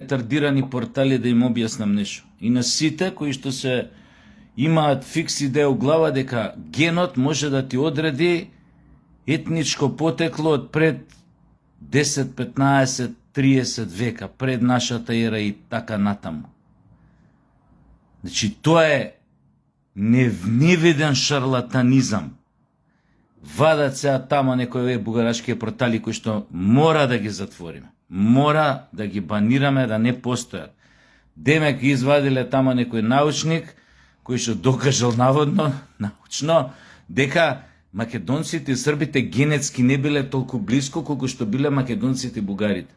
ретардирани портали да им објаснам нешто. И на сите кои што се имаат фикс идеја у глава дека генот може да ти одреди етничко потекло од пред 10, 15, 30 века, пред нашата ера и така натаму. Значи, тоа е невиден шарлатанизам. Вадат сега тама некои бугарашки портали кои што мора да ги затвориме. Мора да ги банираме, да не постојат. Демек извадиле тама некој научник кој што докажал наводно, научно, дека македонците и србите генетски не биле толку близко колку што биле македонците и бугарите.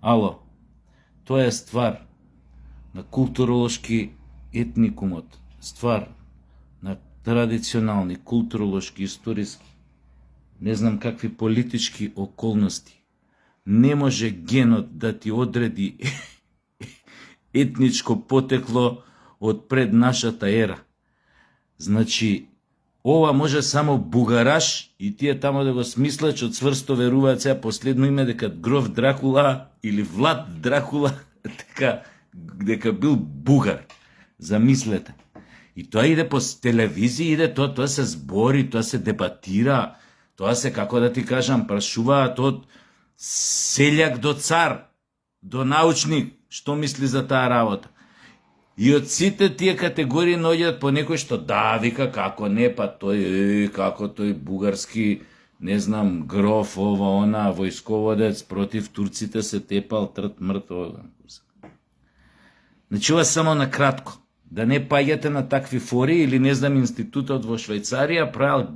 Ало, тоа е ствар на културолошки етникумот, ствар на традиционални, културолошки, историски, не знам какви политички околности. Не може генот да ти одреди етничко потекло од пред нашата ера. Значи, ова може само бугараш и тие тамо да го смислат, што цврсто веруваат сега последно име дека гроф Дракула или Влад Дракула дека бил бугар. Замислете. И тоа иде по телевизија, иде тоа се збори, тоа се дебатира, тоа се, како да ти кажам, прашуваат од селјак до цар, до научник, што мисли за таа работа. И од сите тие категории наоѓаат по некој што да, вика, како не, па тој, како тој бугарски, не знам, гроф, ова, она, војсководец против турците се тепал, трт, мрт, ова. Значи, ова само на кратко. Да не паѓате на такви фори или, не знам, институтот во Швајцарија правил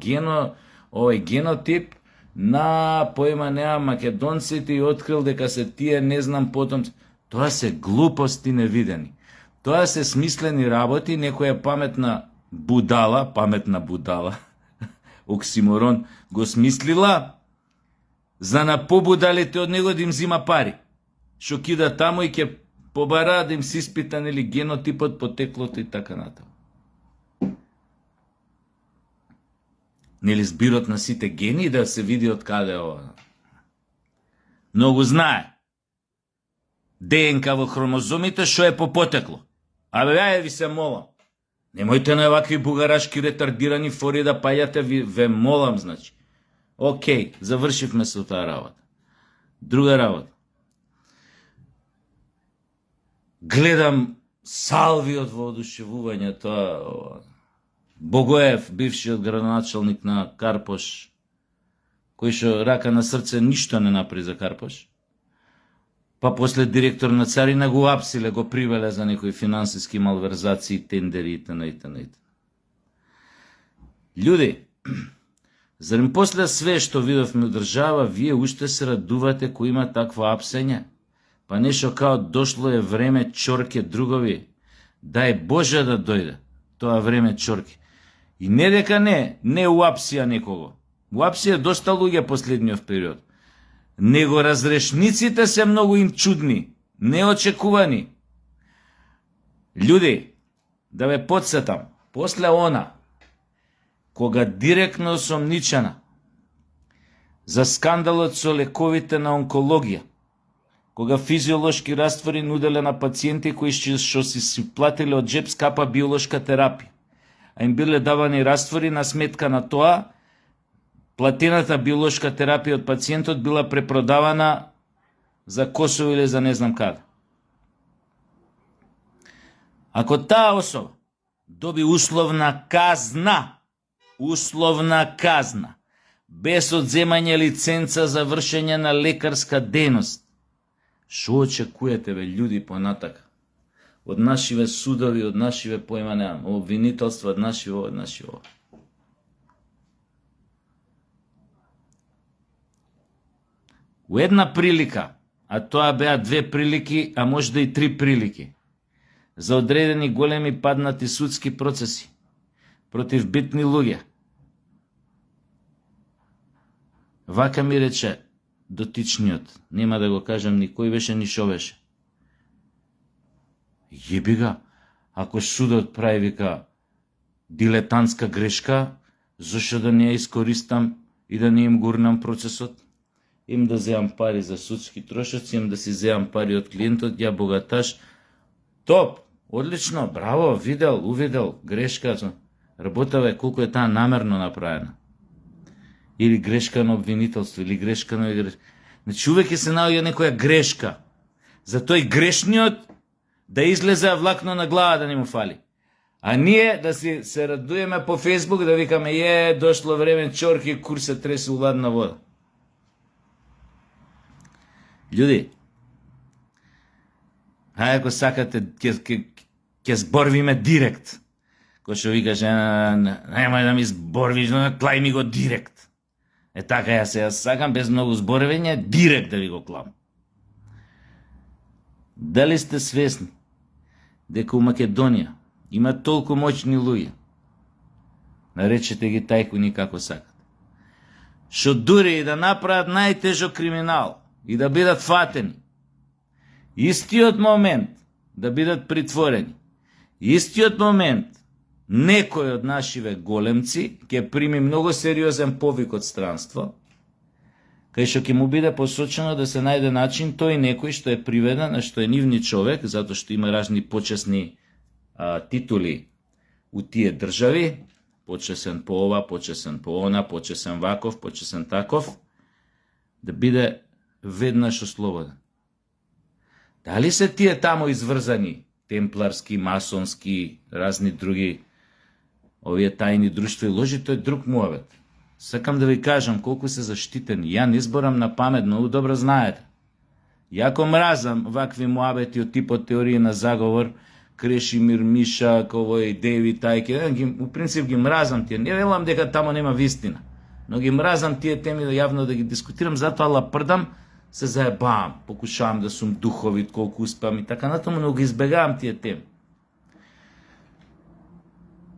генотип на поема неа македонците и открил дека се тие, не знам, потом. Тоа се глупости невидени. Тоа се смислени работи, некоја паметна будала, оксиморон, го смислила, за на побудалите од него да им зима пари. Шо кида таму и ќе побара да им се испита, нели, генотипот, потеклото и така натаму. Нели, збирот на сите гени да се види од каде ова. Многу знае. ДНК во хромозомите, шо е по потекло. Абе, ја ви се молам. Немојте на вакви бугарашки ретардирани фори да паѓате, ве молам, значи. Океј, завршивме со таа работа. Друга работа. Гледам салви од воодушевување, тоа Богоев, бившиот градоначалник на Карпош, кој што рака на срце ништо не направи за Карпош. Па после директор на Царина го апсиле, го привеле за некои финансиски малверзации, тендери и т.н. и т.н. Луѓе, зарем после све што видовме од држава, вие уште се радувате кој има такво апсење? Па нешто као дошло е време чорке другови. Дај Боже да дојде тоа време чорке. И не дека не уапсија некого. Уапсија доста луѓе последниот период. Него разрешниците се многу им чудни, неочекувани. Луѓе, да ве подсетам, после она, кога директно осомничена за скандалот со лековите на онкологија, кога физиолошки раствори нуделе на пациенти кои што си платиле од джеб скапа биолошка терапија, а им биле давани раствори на сметка на тоа, платената биолошка терапија од пациентот била препродавана за Косово или за не знам каде. Ако таа особа доби условна казна, без одземање лиценца за вршење на лекарска дејност, шо очекувате, бе, луѓе, понатака? Од нашиве судови, од нашиве појма немам, обвинителство, од нашиво. У една прилика, а тоа беа 2 прилики, а можда и 3 прилики, за одредени големи паднати судски процеси против битни луѓе. Вака ми рече дотичниот, нема да го кажам ни кој беше, ни шо беше. Јебига, ако судот прави, вика, дилетантска грешка, зашто да не ја искористам и да не им гурнам процесот? им да земам пари за судски трошоци, им да си земам пари од клиентот, ја богаташ. Топ, одлично, браво, увидел, грешка. Работава е колку е таа намерно направена. Или грешка на обвинителство, или грешка на грешка. Значи, увек се наоѓа некоја грешка. За тој грешниот да излезе влакно на глава да не му фали. А ние да се радуеме по Фейсбук, да викаме, дошло време, чорки, кур се тресе у ладна вода. Луѓе, хај ако сакате, ќе зборвиме директ. Кој што ви каже, немај да ми зборвиш, клај ми го директ. Така јас сакам, без многу зборевење, директ да ви го клам. Дали сте свесни дека у Македонија има толку моćни луѓе, наречете ги тајкуни како сакат, што дури и да направат најтежок криминал и да бидат фатени, истиот момент да бидат притворени, истиот момент некој од нашиве големци ќе прими многу сериозен повик од странство, кај што ќе му биде посочено да се најде начин тој некој што е приведен, што е нивни човек, затоа што има разни почесни титули у тие држави, почесен по ова, почесен по она, почесен ваков, почесен таков, да биде веднаш ослободен. Дали се тие тамо изврзани, темпларски, масонски, разни други, овие тајни друштва и ложи, тој друг муавет. Сакам да ви кажам колку се заштитени. Ја не зборам на памет, многу добро знаете. Јако мразам вакви муабети од типот теорија на заговор, Крешимир Миша, овој Деви тајки, у принцип ги мразам тие. Не велам дека тамо нема вистина, но ги мразам тие теми да јавно да ги дискутирам, затоа лапрдам, се заебавам, покушавам да сум духовит колку успеам и така натаму, но ги избегавам тие теми.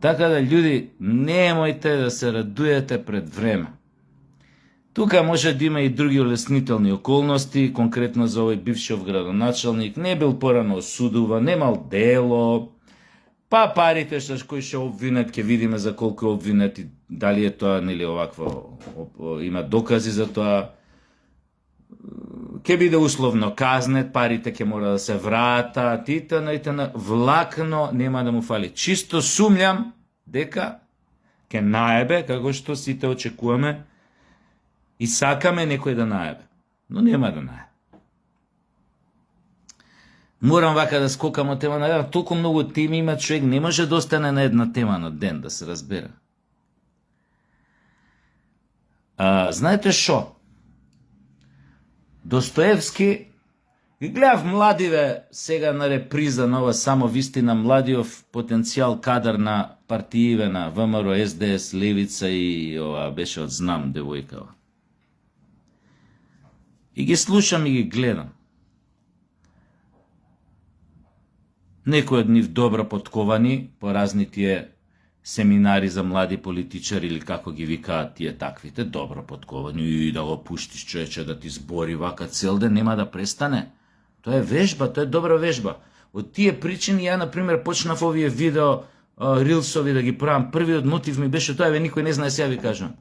Така да, луѓе, немојте да се радуете пред време. Тука може да има и други олеснителни околности, конкретно за овој бившиот градоначалник, не бил порано осудуван, немал дело, па парите кои ще обвинет, ќе видиме за колку е обвинет и дали е тоа, нели овакво, има докази за тоа, ќе биде условно казнет, парите ќе мора да се вратат, и влакно нема да му фали. Чисто сумљам дека ќе наебе, како што сите очекуваме и сакаме некој да наебе, но нема да наебе. Морам вака да скокам од тема на тема, толку многу теми има, човек не може да остане на една тема на ден, да се разбере. Знаете шо? Достоевски, ги гледав младиве сега на реприза на ова само вистина, младиов потенцијал кадар на партииве на ВМРО, СДС, Левица и ова беше од Знам девојкава. И ги слушам и ги гледам. Некои од нив добро подковани по разни тие семинари за млади политичари или како ги викаат тие таквите, добро подковани, и да го пуштиш човече да ти збори вака цел ден, нема да престане. Тоа е вежба, тоа е добра вежба. Од тие причини ја, например, почнав овие видео, рилсови да ги правам. Првиот мотив ми беше тоа, никој не знае, сега ви кажам.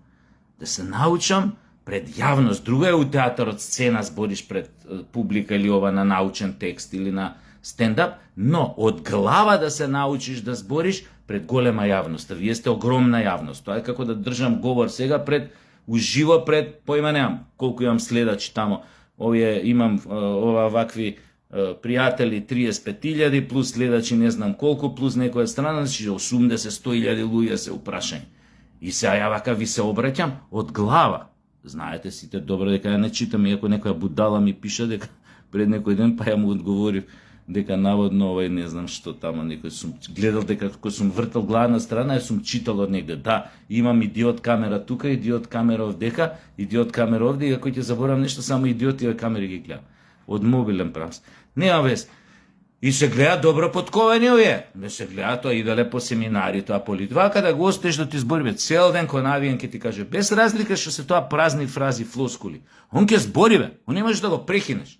Да се научам пред јавност. Друго е у театарот сцена збориш пред публика или ова на научен текст или на стендап, но од глава да се научиш да збориш пред голема јавност. Вие сте огромна јавност. Тоа е како да држам говор сега уживо пред, поима немам, колку имам следачи тамо. Овие имам вакви пријатели 35.000 плюс следачи не знам колку, плюс некоја страна, значи 80-100.000 луѓе се упрашани. И сега ја вака ви се обраќам од глава. Знаете сите добро дека ја не читам, иако некоја будала ми пиша дека пред некој ден, па ја му одговорив дека наводно овај не знам што тамо некој сум гледал дека кога сум вртал главна страна, ја сум читал од негде. Да, имам идиот камера тука, идиот камера овдека, идиот камера овде, и ако ќе заборам нешто, само идиотиве камери ги гледам. Од мобилен правс. Нема вез. И се гледа добро подковани овие. Не се гледа тоа иделе по семинари, тоа политика, да го остеш да ти збори цел ден кој навиен ќе ти каже без разлика што се тоа празни фрази, флоскули. Он ќе збори бе, он не можеш да го прекинеш.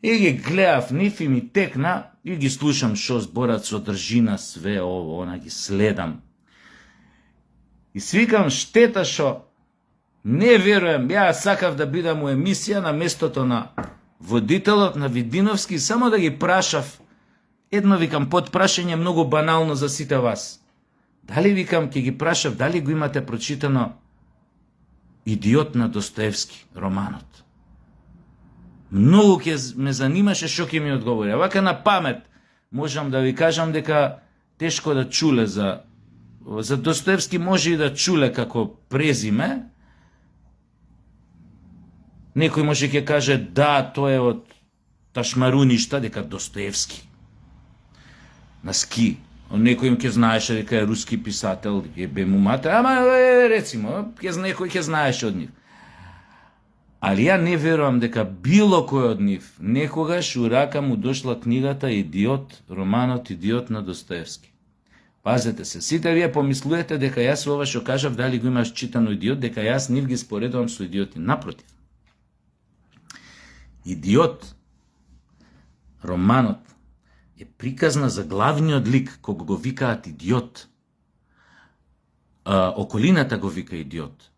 И ги гледав нив и ми текна и ги слушам шо зборат, содржина, све ово, она ги следам. И свикам штета шо Не верувам, ја сакав да бидам у емисија на местото на водителот на Видиновски, само да ги прашав. Едно викам под прашање многу банално за сите вас. Дали викам ќе ги прашав дали го имате прочитано Идиот на Достоевски, романот. Многу ќе ме занимаше што ќе ми одговори. Вака на памет можам да ви кажам дека тешко да чуле за Достоевски, може и да чуле како презиме. Некој може ќе каже да, тој е од Ташмаруништа, дека Достоевски. На ски. Некој им ќе знаеше дека е руски писател, дека е бемумата, ама рецимо, некој ќе знаеше од нив. Али ја не верувам дека било кој од нив некогаш у рака му дошла книгата Идиот, романот Идиот на Достоевски. Пазете се, сите вие помислуете дека јас ова што кажав дали го имаш читано Идиот, дека јас нив ги споредувам со идиоти. Напротив. Идиот, романот, е приказна за главниот лик, кога го викаат идиот. Околината го вика идиот.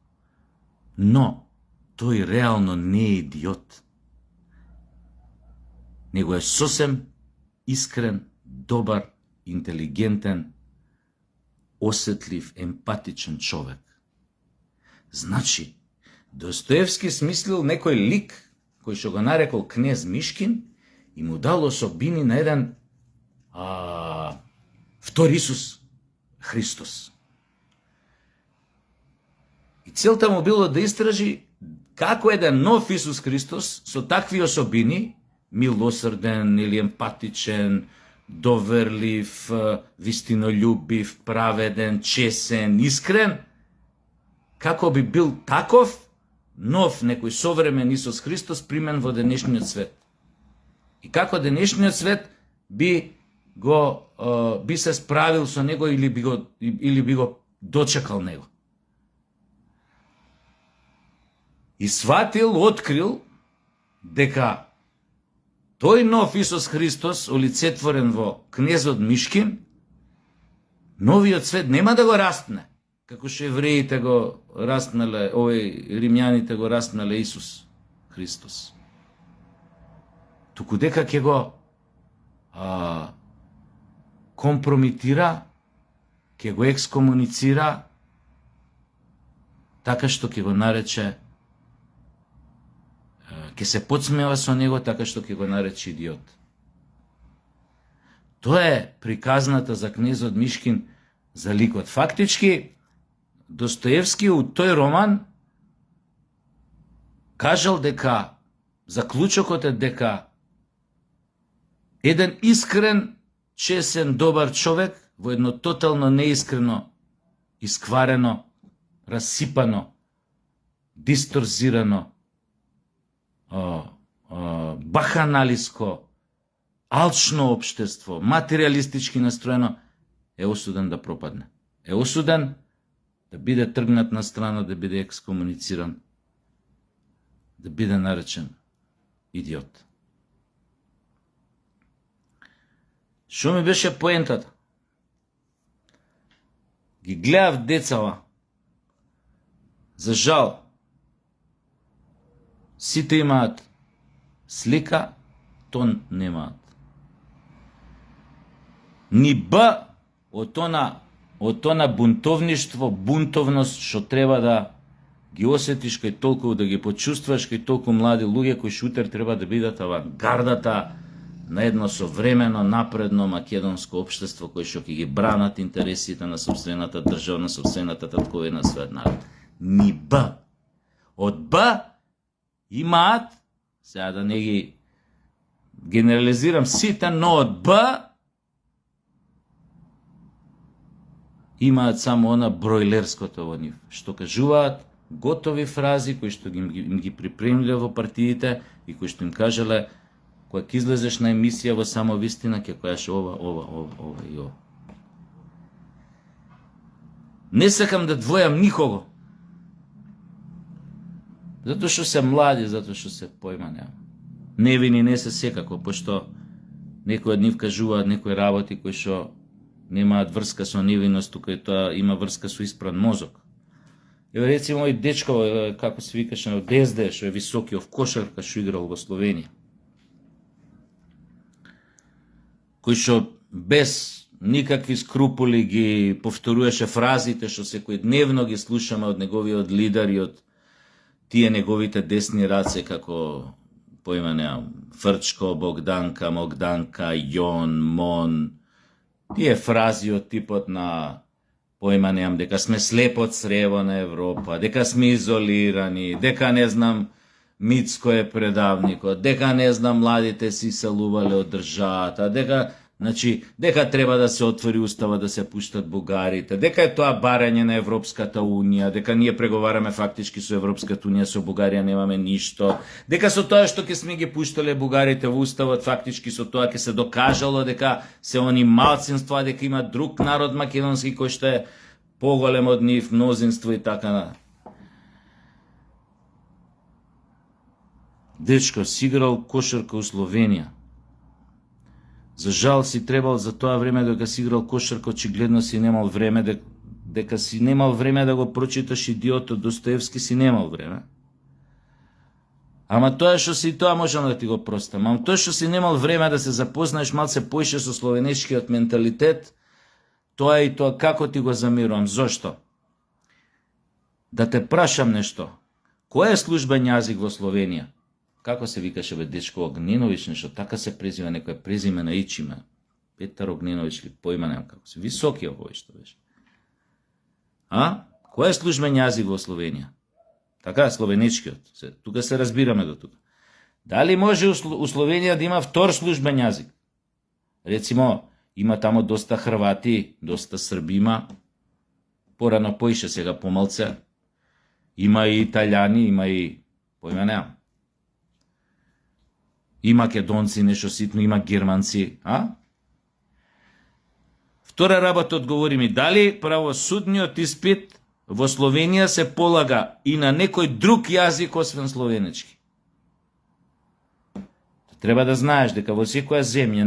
Но, тој реално не е идиот. Него е сосем искрен, добар, интелигентен, осетлив, емпатичен човек. Значи, Достоевски смислил некој лик, кој што го нарекол кнез Мишкин, и му дал особини на еден втори Исус Христос. И целта му било да истражи како еден нов Исус Христос со такви особини, милосрден или емпатичен, доверлив, вистинолюбив, праведен, чесен, искрен, како би бил таков нов некој современ Исус Христос примен во денешниот свет. И како денешниот свет би се справил со него или би го дочекал него. И сватил, открил дека тој нов Исус Христос, олицетворен во кнезот Мишкин, новиот свет нема да го растне, како што евреите го растнале, римјаните го растнале Исус Христос. Туку дека ќе го компромитира, ќе го екскомуницира, така што ќе го нарече, ќе се подсмева со него, така што ќе го нарече идиот. Тоа е приказната за кнезот Мишкин за ликот. Фактички, Достоевски у тој роман кажал дека, заклучокот е дека еден искрен, чесен, добар човек во едно тотално неискрено, искварено, расипано, дисторзирано, баханалиско, алчно општество, материалистички настроено, е осуден да пропадне. Е осуден да биде тргнат на страна, да биде екскомунициран, да биде наречен идиот. Што ми беше поентата? Ги гледав децава. За жал, сите имаат слика, тон немаат. Ни Б од она бунтовништво, бунтовност, што треба да ги осетиш кај толку, да ги почувстваш кај толку млади луѓе кои шутер треба да бидат авангардата на едно современо, напредно македонско општество кој што ќе ги бранат интересите на сопствената држава, на сопствената татковина, својот народ. Ни Б. Од Б имаат, сега да не ги генерализирам сите, но од Б имаат само она бройлерското во нив, што кажуваат готови фрази кои што им ги припремиле во партиите и кои што им кажале кога ќе излезеш на емисија во Само вистина ќе кажеш ова и ова. Не сакам да двојам никого. Затоа што се млади, затоа што се појма нема. Невини не се секако, пошто некои од нив кажуваат некои работи кои што немаат врска со невиност, тука и тоа има врска со испран мозок. Ево рецимо и дечко, како се викаше, од ДСД, што е високиот кошарка, што играл во Словенија. Кој што без никакви скрупули ги повторуваше фразите што секојдневно ги слушаме од неговиот лидер и од тие неговите десни раце, како поима неам, Фрчко, Богданка, Могданка, Јон, Мон, тие фрази од типот на поима неам, дека сме слепо црево на Европа, дека сме изолирани, дека не знам Мицко е предавникот, дека не знам младите си селувале од државата, дека треба да се отвори устава да се пуштат бугарите, дека е тоа барање на Европската Унија, дека ние преговараме фактички со Европската Унија, со Бугарија немаме ништо, дека со тоа што ќе сме ги пуштале бугарите во уставот, фактички со тоа ќе се докажало дека се они малцинства, дека има друг народ македонски кој што е поголем од нив, мнозинство и така на. Дечко си играл кошарка у Словенија. За жал си требал за тоа време дека си играл кошарка, очигледно си немал време, дека си немал време да го прочиташ Идиотот Достоевски, си немал време. Ама тоа што си тоа можам да ти го простам. Ама тоа што си немал време да се запознаеш малце поише со словенешкиот менталитет, тоа и тоа како ти го замирувам. Зошто? Да те прашам нешто. Кој е службен јазик во Словенија? Како се викаше бе дечко Огненович, нешто така се презива, некој презиме на Ичиме. Петар Огненович ли поима немам како се. Високиот овој што беше. Кој е службен јазик во Словенија? Така, словенечкиот. Тука се разбираме до тука. Дали може у Словенија да има втор службен јазик? Рецимо, има тамо доста Хрвати, доста Срби има. Порано поише, сега помалце. Има и Италијани, има и поима немам. И македонци, нешто ситно, има германци, Втора работа одговори ми, дали правосудниот испит во Словенија се полага и на некој друг јазик освен словенечки? Треба да знаеш дека во секоја земја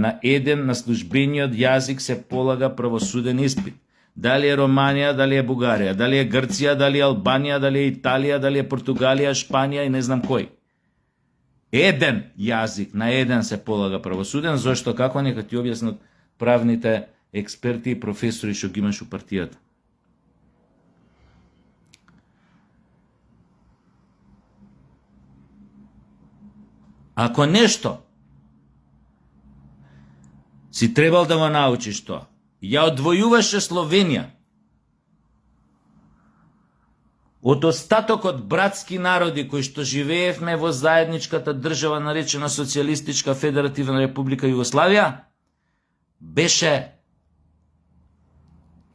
на службениот јазик се полага правосуден испит. Дали е Романија, дали е Бугарија, дали е Грција, дали е Албанија, дали е Италија, дали е Португалија, Шпанија и не знам кој. Еден јазик, на еден се полага правосуден, зашто како нека ти објаснат правните експерти и професори што ги имаш у партијата. Ако нешто си требал да го научиш тоа, ја одвојуваше Словенија од остатокот братски народи кои што живеевме во заедничката држава наречена Социјалистичка Федеративна Република Југославија, беше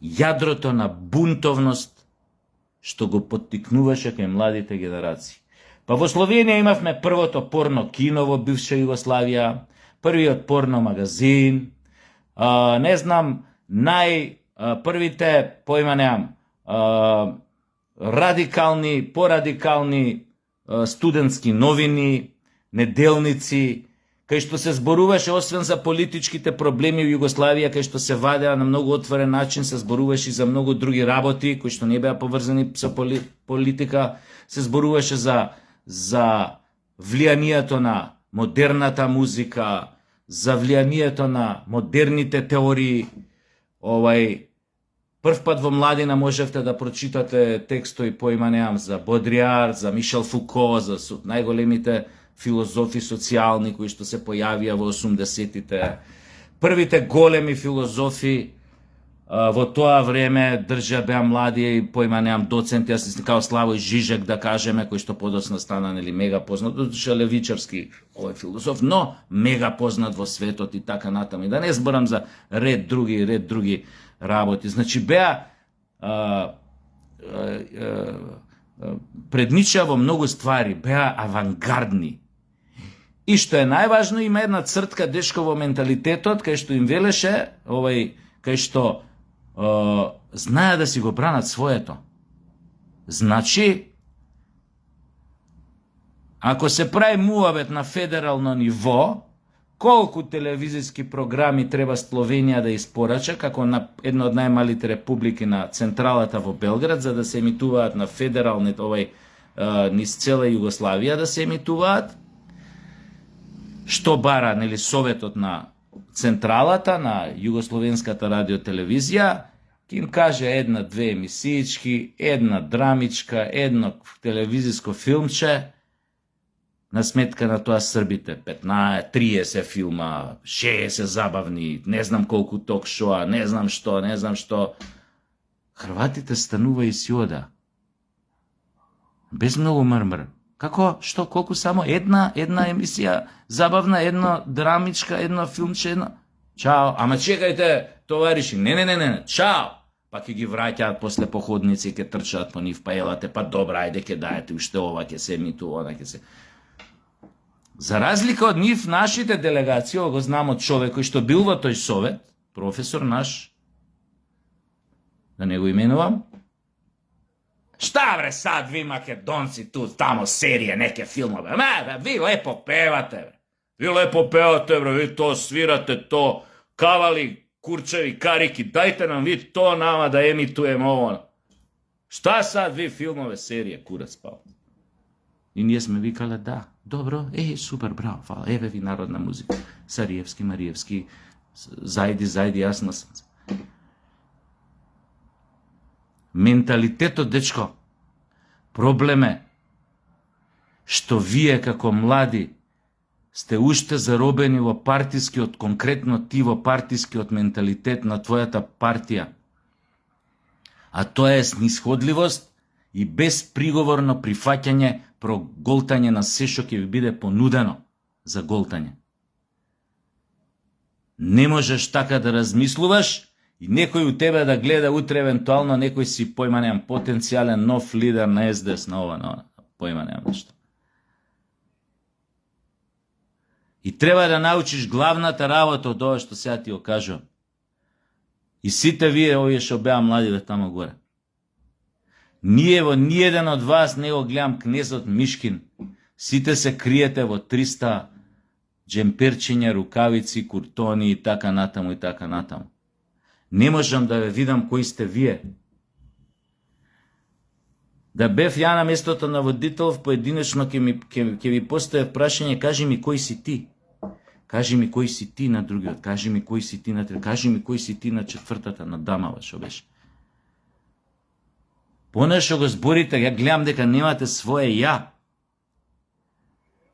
јадрото на бунтовност што го поттикнуваше кај младите генерации. Па во Словенија имавме првото порно кино во бивша Југославија, првиот порно магазин, не знам, првите, поима немам, порадикални студентски новини, неделници, кај што се зборуваше освен за политичките проблеми во Југославија, кај што се вадеа на многу отворен начин, се зборуваше и за многу други работи кои што не беа поврзани со политика, се зборуваше за влијанието на модерната музика, за влијанието на модерните теории. Прв пат во младина можевте да прочитате текстови, поима немам, за Бодриар, за Мишел Фуко, за најголемите филозофи социјални кои што се појавија во 80-тите. Првите големи филозофи во тоа време беа млади и поима немам доценти, јас као Славој Жижек да кажеме, кој што подоцна стана мега познат, додуше левичарски овој филозоф, но мега познат во светот и така натаму. И да не зборам за ред други работи. Значи беа преднича во многу ствари, беа авангардни. И што е најважно, има една цртка дечко во менталитетот, кај што им велеше, кај што знаја да си го бранат своето. Значи, ако се прави муабет на федерално ниво, колку телевизиски програми треба Словенија да испорача како на една од најмалите републики на централата во Белград, за да се емитуваат на федералниот низ цела Југославија да се емитуваат. Што бара, нели, Советот на централата на Југословенската радиотелевизија, ќе им каже една-две емисиички, една драмичка, едно телевизиско филмче, на сметка на тоа србите 15, 30 филма, 60 забавни, не знам колку ток-шоа, не знам што. Хрватите станува и си ода. Без многу мрмр. Како? Што? Колку само? Една емисија забавна, една драмичка, едно филмче, едно... Чао. Ама чекајте, товариши. Не. Чао. Па ќе ги враќаат после походници, ќе трчаат по нив, па елате, па добра, ајде ќе дајете уште ова, ќе се емитува, она ќе се... За разлика од нив, нашите делегации, го знам од човек кој што бил во тој совет, професор наш, да не го именувам, шта бре сад ви македонци тут, тамо серија, неке филмове, ви лепо певате, бре, ви то свирате, то кавали, курчеви, карики, дајте нам ви то нама да емитуем ово. Шта сад ви филмове, серија, курац пал. И ние сме викале да, добро, супер, браво, фала, еве ви народна музика, Сариевски, Мариевски, зајди, јасно сам. Менталитетот, дечко, проблем е што вие како млади сте уште заробени во партискиот, конкретно ти во партискиот менталитет на твојата партија. А тоа е снисходливост и безприговорно прифаќање, проголтање на се што ќе ви биде понудено за голтање. Не можеш така да размислуваш и некој у тебе да гледа утре евентуално некој си појма немам потенцијален нов лидер на СДС, на ова, појма немам нешто. И треба да научиш главната работа од ова што сега ти го кажувам. И сите вие овие што беа млади тамо горе. Ние во ниеден од вас не го гледам кнезот Мишкин. Сите се криете во 300 джемперчиња, рукавици, куртони и така натаму и така натаму. Не можам да ве видам кои сте вие. Да бев ја на местото на водител, поединечно ќе ви поставев прашање, кажи ми кој си ти. Кажи ми кој си ти на другиот, кажи ми кој си ти на третиот, кажи ми кој си ти на четвртата, на дамава, што беше. Понешто го зборите, ја гледам дека немате свое ја.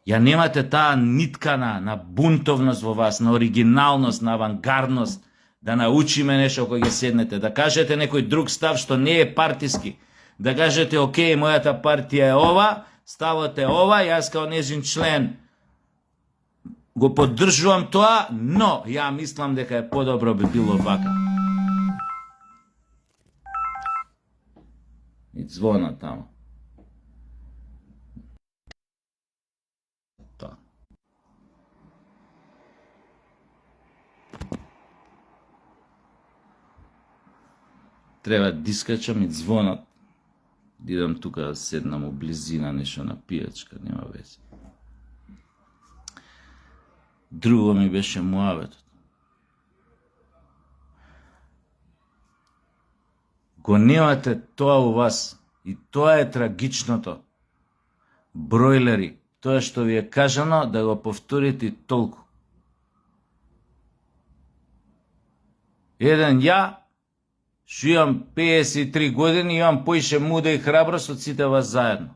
Ја немате таа нитка на бунтовност во вас, на оригиналност, на авангардност, да научиме нешто кога ќе седнете, да кажете некој друг став што не е партиски, да кажете, окей, мојата партија е ова, ставот е ова, јас као незин член го поддржувам тоа, но ја мислам дека е подобро би било вака. И звона тамо. Тоа. Треба дискачам и звонат. Идам тука да седнам у близина, нешто на пијачка, нема веќе. Друго ми беше муаветот. Го немате тоа у вас и тоа е трагичното. Бройлери, тоа што ви е кажано да го повторите толку. Еден ја, што имам 53 години, имам поише муда и храброст од сите вас заедно.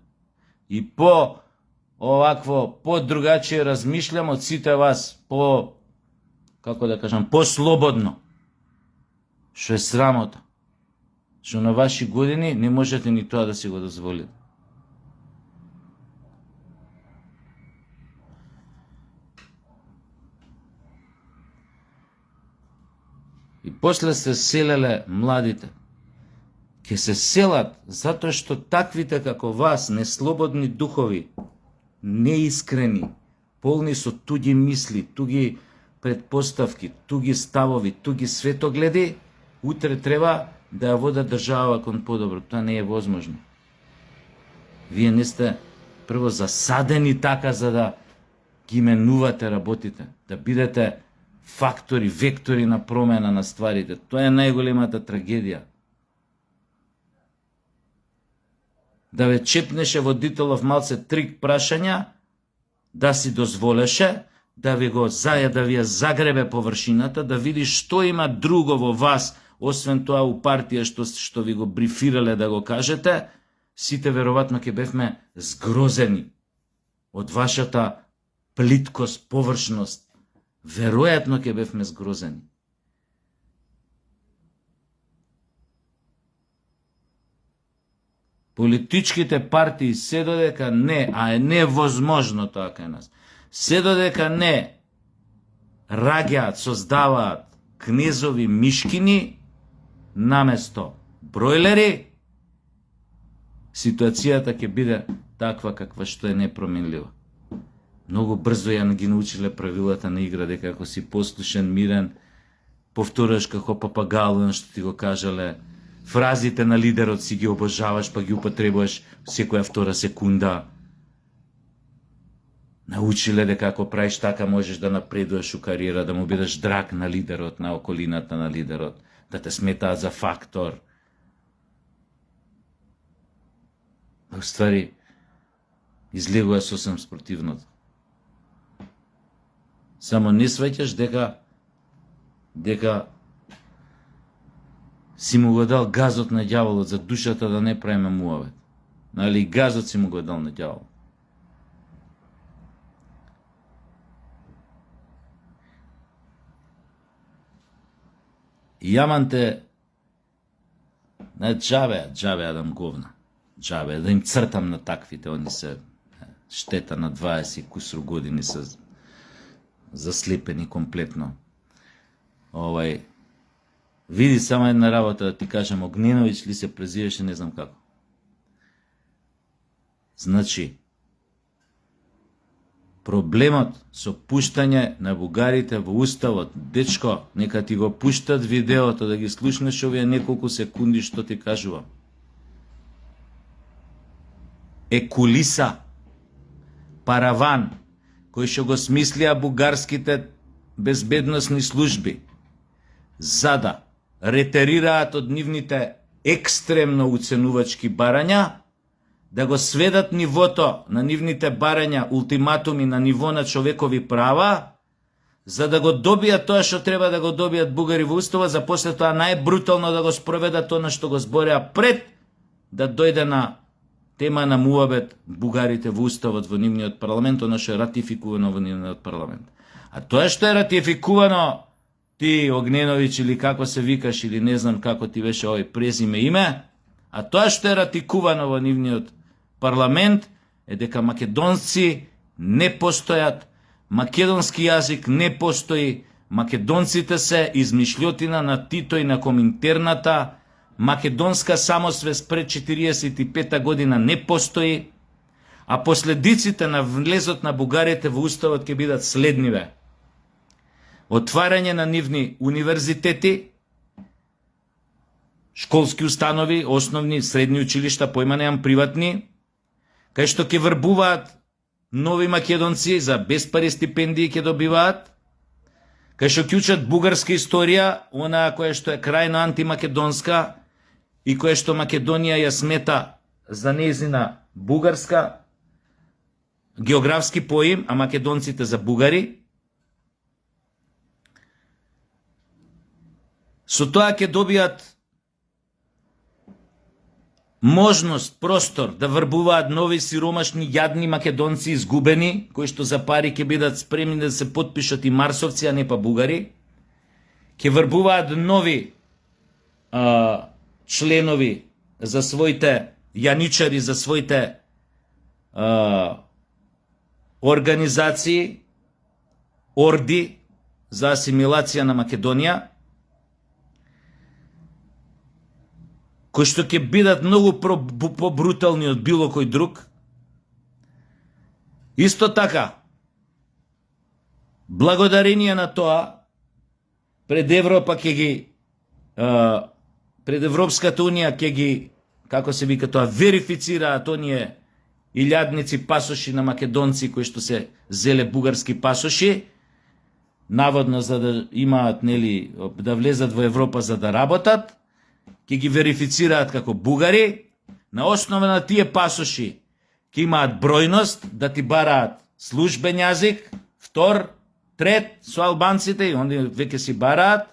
И по-другачие размишлям од сите вас, по-слободно. Што е срамота. Што на ваши години не можете ни тоа да си го дозволите. И после се селеле младите. Ке се селат затоа што таквите како вас, неслободни духови, неискрени, полни со туги мисли, туги предпоставки, туги ставови, туги светогледи, утре треба да ја водат држава кон подобро. Тоа не е возможно. Вие не сте прво засадени така за да ги менувате работите, да бидете фактори, вектори на промена на стварите. Тоа е најголемата трагедија. Да ве чепнеше водителов малце трик прашања, да си дозволеше, да ви ја загребе површината, да види што има друго во вас, освен тоа у партија што ви го брифирале да го кажете, сите веројатно ќе бевме згрозени од вашата плиткост, површност. Веројатно ќе бевме згрозени. Политичките партии се додека не, а е невозможно тоа кај нас, се додека не раѓаат, создаваат кнезови мишкини наместо бройлери, ситуацијата ќе биде таква каква што е непроменлива. Многу брзо ја ги научиле правилата на игра, дека ако си послушен, мирен, повтораш како папагалон што ти го кажале, фразите на лидерот си ги обожаваш, па ги употребуваш секоја втора секунда. Научиле дека ако правиш така можеш да напредуваш у кариера, да му бидеш драг на лидерот, на околината на лидерот, да те сметаат за фактор. Во ствари, излегува сосем спротивното. Само не сваќаш дека си му го дал газот на ѓаволот за душата да не правиме муавет. Нали, газот си му го дал на ѓаволот. Јаманте не џабе дам говна. Џабе да им цртам на таквите, они се штета на 20 кусур години се заслепени комплетно. Види само една работа да ти кажам, Огненовиќ ли се презивеше, не знам како. Значи, проблемот со пуштање на бугарите во уставот, дечко, нека ти го пуштат видеото да ги слушнеш овие неколку секунди што ти кажувам. Е кулиса, параван, кој што го смислија бугарските безбедносни служби, за да ретерираат од нивните екстремно уценувачки барања, да го сведат нивото на нивните барања, ултиматуми на ниво на човекови права, за да го добијат тоа што треба да го добијат бугари во уставот, за после тоа најбрутално да го спроведат тоа што го збореа пред да дојде на тема на муабет бугарите во уставот во нивниот парламент, она што е ратификувано во нивниот парламент. А тоа што е ратификувано, ти Огненовиќ или како се викаш, или не знам како ти беше овој презиме име, а тоа што е ратификувано во нивниот парламент е дека македонци не постојат, македонски јазик не постои, македонците се измишлјотина на Тито и на Коминтерната, македонска самосвест пред 45 година не постои, а последиците на влезот на бугарите во уставот ќе бидат следниве. Отварање на нивни универзитети, школски установи, основни, средни училишта, појма немам приватни, кај што ќе врбуваат нови македонци за беспари стипендии ќе добиваат, кај што ќе учат бугарска историја, она која што е крајно антимакедонска и која што Македонија ја смета за нејзина бугарска, географски поим, а македонците за бугари. Со тоа ќе добијат можност, простор да врбуваат нови сиромашни јадни македонци изгубени, кои што за пари ќе бидат спремни да се потпишат и марсовци, а не па бугари. Ќе врбуваат нови членови за своите јаничари, за своите организации, орди за асимилација на Македонија, кои што ќе бидат многу побрутални од било кој друг. Исто така, благодарение на тоа, пред Европа ќе ги, пред Европската унија ќе ги, како се вика тоа, верифицираат оние илјадници пасоши на македонци кои што се зеле бугарски пасоши, наводно за да имаат, нели, да влезат во Европа за да работат, ќе ги верифицираат како бугари, на основа на тие пасоши ќе имаат бројност да ти бараат службен јазик, втор, трет со албанците и онде веќе си бараат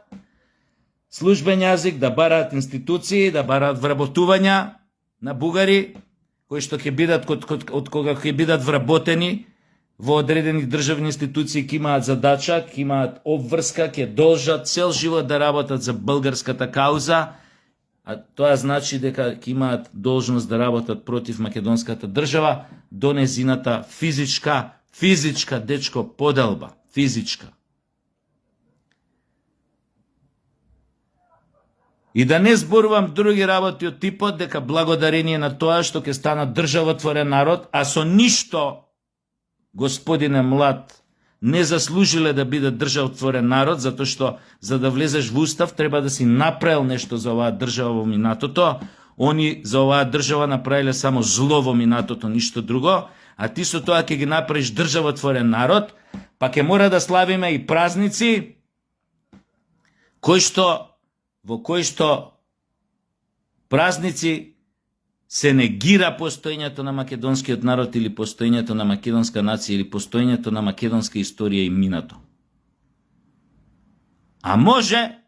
службен јазик, да бараат институции, да бараат вработувања на бугари кои што ќе бидат од кога ќе бидат вработени во одредени државни институции, ќе имаат задача, ќе имаат обврска, ќе должат цел живот да работат за българската кауза, а тоа значи дека ќе имаат должност да работат против македонската држава до незината физичка дечко поделба, физичка. И да не зборувам други работи од типот дека благодарение на тоа што ќе станат државотворен народ, а со ништо, господине Млад, не заслужиле да биде државотворен народ, затоа што за да влезеш во устав треба да си направил нешто за оваа држава во минатото. Они за оваа држава направиле само зло во минатото, ништо друго, а ти со тоа ќе ги направиш државотворен народ, па ќе мора да славиме и празници во кои што празници се негира постоењето на македонскиот народ или постоењето на македонска нација или постоењето на македонска историја и минато. А може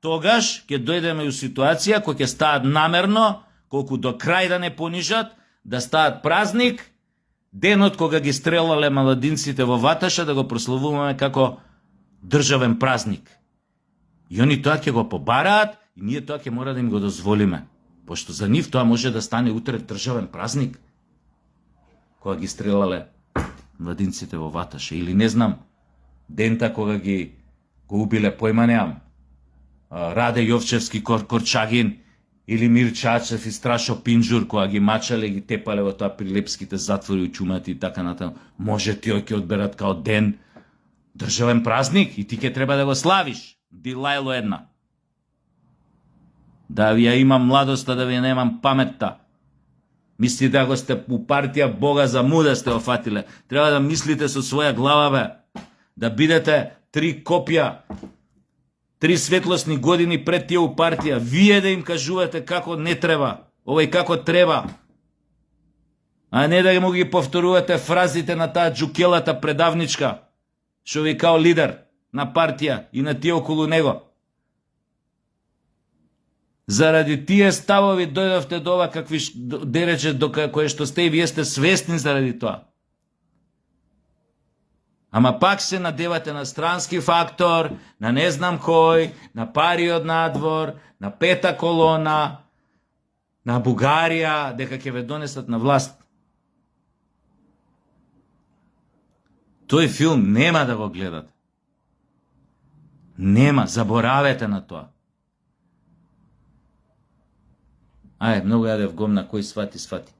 тогаш ќе дојдеме у ситуација која ќе стаат намерно, колку до крај да не понижат, да стаат празник, денот кога ги стрелале маладинците во Ваташа, да го прославуваме како државен празник. И они тоа ќе го побараат и ние тоа ќе мора да им го дозволиме. Пошто за нив тоа може да стане утре државен празник, кога ги стрелале младинците во Ваташа. Или не знам, дента кога го убиле, појма неам, Раде Јовчевски Корчагин, или Мир Чачев и Страшо Пинџур, кога ги мачале и ги тепале во тоа при лепските затвори, учумати и така натаму. Може ти ќе одберат као ден државен празник и ти ќе треба да го славиш. Дилајло една. Да ви ја имам младоста, да ви ја немам паметта. Мисли да го сте у партија Бога за муда сте офатиле. Треба да мислите со своја глава, бе. Да бидете 3 копија, 3 светлосни години пред тие у партија. Вие да им кажувате како не треба, овој како треба. А не да му ги повторувате фразите на таа джукелата предавничка, што ви као лидер на партија и на тие околу него. Заради тие ставови дојдовте до ова какви дерече до кое што сте и вие сте свесни заради тоа. Ама пак се надевате на странски фактор, на не знам кој, на пари од надвор, на пета колона, на Бугарија, дека ќе ве донесат на власт. Тој филм нема да го гледате. Нема, заборавете на тоа. Ајде, многу јадев гомна, кој свати, свати.